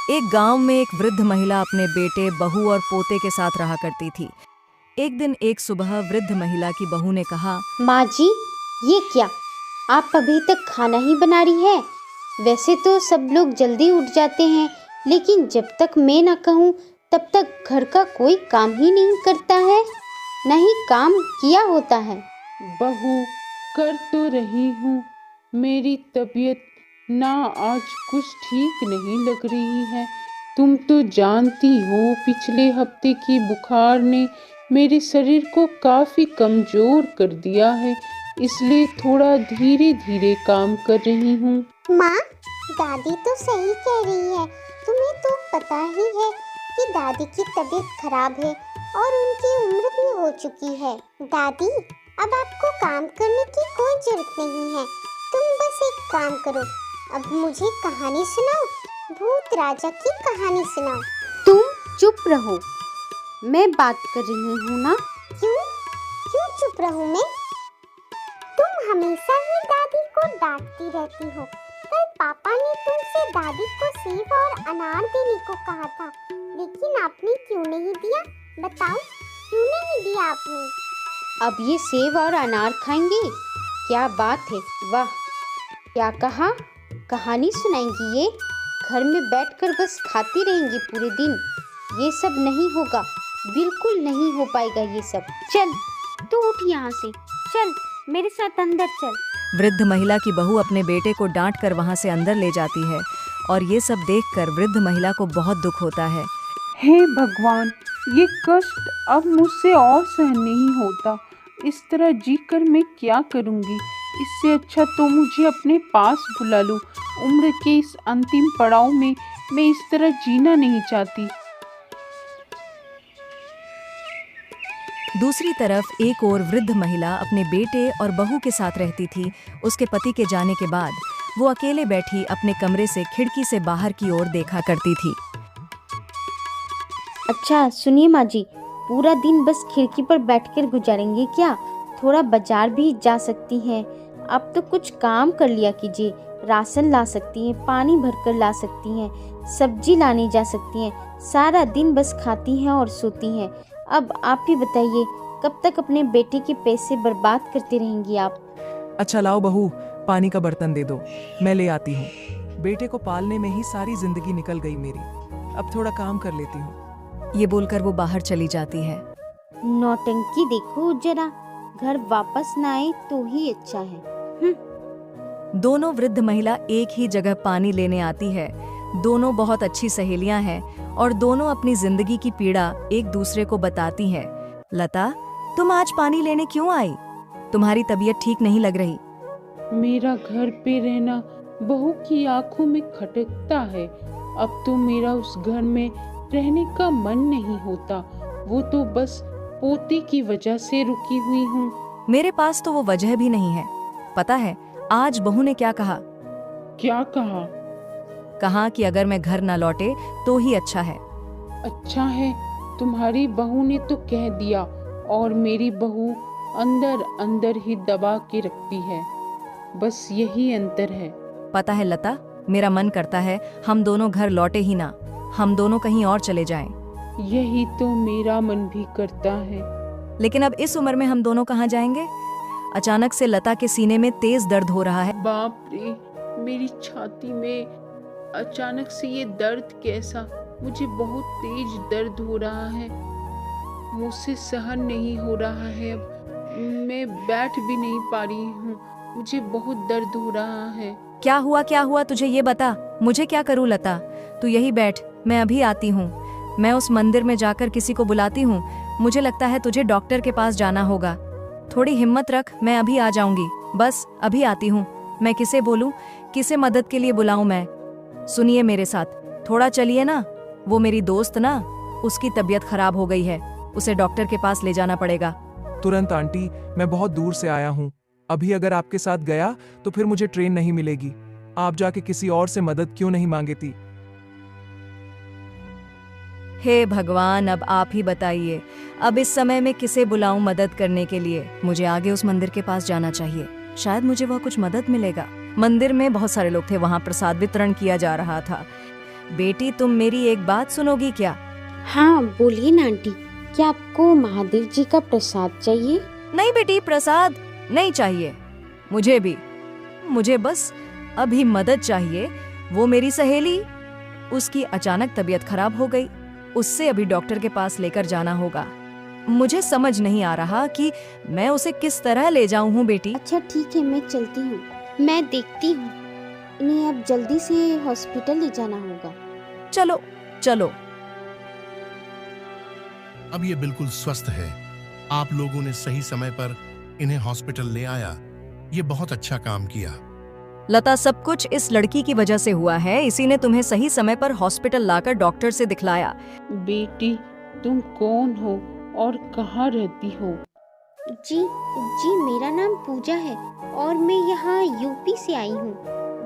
एक गांव में एक वृद्ध महिला अपने बेटे, बहू और पोते के साथ रहा करती थी। एक दिन एक सुबह वृद्ध महिला की बहू ने कहा, माँ जी, ये क्या, आप अभी तक खाना ही बना रही है? वैसे तो सब लोग जल्दी उठ जाते हैं, लेकिन जब तक मैं ना कहूँ तब तक घर का कोई काम ही नहीं करता है, न ही काम किया होता है। बहू, कर तो रही हूँ। मेरी तबीयत ना आज कुछ ठीक नहीं लग रही है। तुम तो जानती हो, पिछले हफ्ते की बुखार ने मेरे शरीर को काफी कमजोर कर दिया है, इसलिए थोड़ा धीरे धीरे काम कर रही हूँ। माँ, दादी तो सही कह रही है। तुम्हें तो पता ही है कि दादी की तबीयत खराब है और उनकी उम्र भी हो चुकी है। दादी, अब आपको काम करने की कोई जरूरत नहीं है। तुम बस एक काम करो, अब मुझे कहानी सुनाओ, भूत राजा की कहानी सुनाओ। तुम चुप रहो, मैं बात कर रही हूँ ना। क्यों क्यों चुप रहूं मैं? तुम हमेशा ही दादी को डांटती रहती हो। कल पापा ने तुमसे दादी को सेब और अनार देने को कहा था, लेकिन आपने क्यों नहीं दिया? बताओ, क्यों नहीं दिया आपने? अब ये सेब और अनार खाएंगे? क्या बात है, वाह! क्या कहा, कहानी सुनाएंगी? ये घर में बैठकर बस खाती रहेंगी पूरे दिन? ये सब नहीं होगा, बिल्कुल नहीं हो पाएगा ये सब। चल, तू उठ यहाँ से, चल मेरे साथ अंदर चल। वृद्ध महिला की बहू अपने बेटे को डांट कर वहां से अंदर ले जाती है और ये सब देखकर वृद्ध महिला को बहुत दुख होता है। हे भगवान, ये कष्ट अब मुझसे और सहन नहीं होता। इस तरह जीकर मैं क्या करूँगी? इससे अच्छा तो मुझे अपने पास बुला लो। उम्र के इस अंतिम पड़ाव में मैं इस तरह जीना नहीं चाहती। दूसरी तरफ एक और वृद्ध महिला अपने बेटे और बहू के साथ रहती थी। उसके पति के जाने के बाद वो अकेले बैठी अपने कमरे से खिड़की से बाहर की ओर देखा करती थी। अच्छा सुनिए माँ जी, पूरा दिन बस खिड़की पर बैठकर गुजारेंगे क्या? थोड़ा बाजार भी जा सकती हैं। अब तो कुछ काम कर लिया कीजिए। राशन ला सकती हैं, पानी भरकर ला सकती हैं, सब्जी लाने जा सकती हैं। सारा दिन बस खाती हैं और सोती हैं। अब आप ही बताइए, कब तक अपने बेटे के पैसे बर्बाद करते रहेंगी आप? अच्छा लाओ बहू, पानी का बर्तन दे दो, मैं ले आती हूँ। बेटे को पालने में ही सारी जिंदगी निकल गई मेरी, अब थोड़ा काम कर लेती हूँ। ये बोलकर वो बाहर चली जाती है। नौटंकी देखो जरा, घर वापस ना आए तो ही अच्छा है। दोनों वृद्ध महिला एक ही जगह पानी लेने आती है। दोनों बहुत अच्छी सहेलियां हैं और दोनों अपनी जिंदगी की पीड़ा एक दूसरे को बताती हैं। लता, तुम आज पानी लेने क्यों आई? तुम्हारी तबीयत ठीक नहीं लग रही। मेरा घर पे रहना बहू की आंखों में खटकता है। अब तो मेरा उस घर में रहने का मन नहीं होता। वो तो बस पोते की वजह से रुकी हुई हूँ। मेरे पास तो वो वजह भी नहीं है। पता है आज बहू ने क्या कहा? क्या कहा? कहा कि अगर मैं घर ना लौटे तो ही अच्छा है। अच्छा है, तुम्हारी बहू ने तो कह दिया, और मेरी बहू अंदर अंदर ही दबा के रखती है। बस यही अंतर है। पता है लता, मेरा मन करता है हम दोनों घर लौटे ही ना, हम दोनों कहीं और चले जाएं। यही तो मेरा मन भी करता है। लेकिन अब इस उम्र में हम दोनों कहाँ जाएंगे? अचानक से लता के सीने में तेज दर्द हो रहा है। बाप रे, मेरी छाती में अचानक से ये दर्द कैसा? मुझे बहुत तेज दर्द हो रहा है, मुझसे सहन नहीं हो रहा है। अब मैं बैठ भी नहीं पा रही हूँ, मुझे बहुत दर्द हो रहा है। क्या हुआ तुझे ये बता। मुझे क्या करूँ लता? तू यही बैठ, मैं अभी आती हूँ। मैं उस मंदिर में जाकर किसी को बुलाती हूँ। मुझे लगता है तुझे डॉक्टर के पास जाना होगा। थोड़ी हिम्मत रख, मैं अभी आ जाऊंगी। बस अभी आती हूँ। मैं किसे बोलूँ, किसे मदद के लिए बुलाऊं मैं? सुनिए मेरे साथ, थोड़ा चलिए ना। वो मेरी दोस्त ना, उसकी तबीयत खराब हो गई है, उसे डॉक्टर के पास ले जाना पड़ेगा। तुरंत आंटी, मैं बहुत दूर से आया हूँ। अभी अगर आपके साथ गया तो फिर मुझे ट्रेन नहीं मिलेगी। आप जाके किसी और से मदद क्यों नहीं मांगती? हे भगवान, अब आप ही बताइए, अब इस समय में किसे बुलाऊं मदद करने के लिए? मुझे आगे उस मंदिर के पास जाना चाहिए, शायद मुझे वह कुछ मदद मिलेगा। मंदिर में बहुत सारे लोग थे, वहां प्रसाद वितरण किया जा रहा था। बेटी तुम मेरी एक बात सुनोगी क्या? हाँ बोलिए ना आंटी, क्या आपको महादेव जी का प्रसाद चाहिए? नहीं बेटी, प्रसाद नहीं चाहिए मुझे बस अभी मदद चाहिए। वो मेरी सहेली, उसकी अचानक तबीयत खराब हो गई, उससे अभी डॉक्टर के पास लेकर जाना होगा। मुझे समझ नहीं आ रहा कि मैं उसे किस तरह ले जाऊं हूँ बेटी। अच्छा ठीक है, मैं चलती हूँ, मैं देखती हूँ। इन्हें अब जल्दी से हॉस्पिटल ले जाना होगा। चलो चलो। अब ये बिल्कुल स्वस्थ है। आप लोगों ने सही समय पर इन्हें हॉस्पिटल ले आया, ये बहुत अच्छा काम किया। लता, सब कुछ इस लड़की की वजह से हुआ है। इसी ने तुम्हें सही समय पर हॉस्पिटल लाकर डॉक्टर से दिखलाया। बेटी, तुम कौन हो और कहाँ रहती हो? जी मेरा नाम पूजा है और मैं यहाँ यूपी से आई हूँ।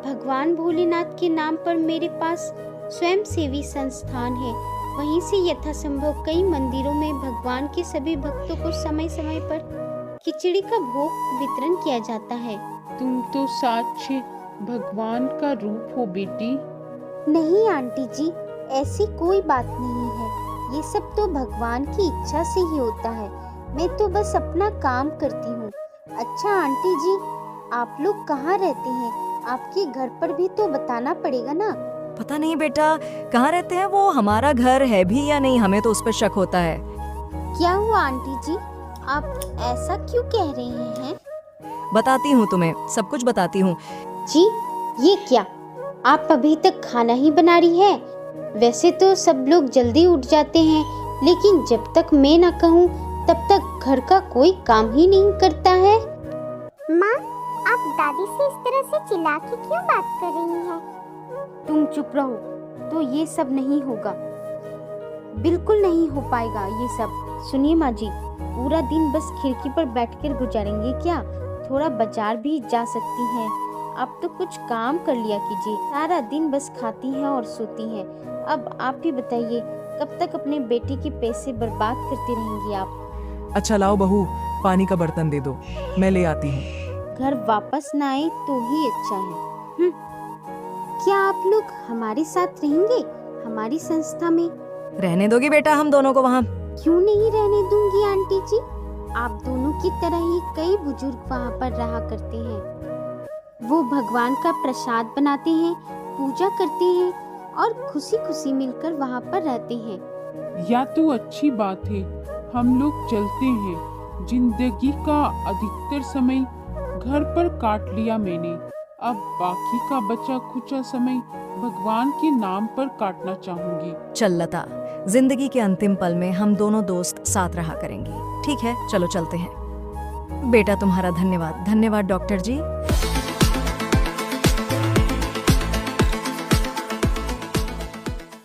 भगवान भोलेनाथ के नाम पर मेरे पास स्वयंसेवी संस्थान है। वहीं से यथासंभव कई मंदिरों में भगवान के सभी भक्तों को समय समय पर खिचड़ी का भोग वितरण किया जाता है। तुम तो साक्षी भगवान का रूप हो बेटी। नहीं आंटी जी, ऐसी कोई बात नहीं है। ये सब तो भगवान की इच्छा से ही होता है। मैं तो बस अपना काम करती हूँ। अच्छा आंटी जी, आप लोग कहाँ रहते हैं? आपके घर पर भी तो बताना पड़ेगा ना। पता नहीं बेटा कहाँ रहते हैं वो, हमारा घर है भी या नहीं, हमें तो उस पर शक होता है। क्या हुआ आंटी जी, आप ऐसा क्यों कह रहे हैं? बताती हूँ तुम्हें, सब कुछ बताती हूँ। जी ये क्या, आप अभी तक खाना ही बना रही है? वैसे तो सब लोग जल्दी उठ जाते हैं, लेकिन जब तक मैं ना कहूँ तब तक घर का कोई काम ही नहीं करता है। माँ, आप दादी से इस तरह से चिल्ला के क्यों बात कर रही हैं? तुम चुप रहो, तो ये सब नहीं होगा, बिल्कुल नहीं हो पाएगा ये सब। सुनिए माँ जी, पूरा दिन बस खिड़की पर बैठकर गुजारेंगे क्या? थोड़ा बाजार भी जा सकती हैं। अब तो कुछ काम कर लिया कीजिए, सारा दिन बस खाती हैं और सोती हैं। अब आप ही बताइए, कब तक अपने बेटे के पैसे बर्बाद करती रहेंगी आप? अच्छा लाओ बहू, पानी का बर्तन दे दो, मैं ले आती हूँ। घर वापस ना आए तो ही अच्छा है। क्या आप लोग हमारे साथ रहेंगे, हमारी संस्था में? रहने दोगी बेटा हम दोनों को वहाँ? क्यों नहीं रहने दूंगी आंटी जी, आप दोनों की तरह ही कई बुजुर्ग वहाँ पर रहा करते हैं। वो भगवान का प्रसाद बनाते हैं, पूजा करते हैं और खुशी खुशी मिलकर वहाँ पर रहते हैं। या तो अच्छी बात है, हम लोग चलते हैं। जिंदगी का अधिकतर समय घर पर काट लिया मैंने, अब बाकी का बचा खुचा समय भगवान के नाम पर काटना चाहूंगी। चल लता, जिंदगी के अंतिम पल में हम दोनों दोस्त साथ रहा करेंगे। ठीक है, चलो चलते हैं। बेटा तुम्हारा धन्यवाद। धन्यवाद डॉक्टर जी।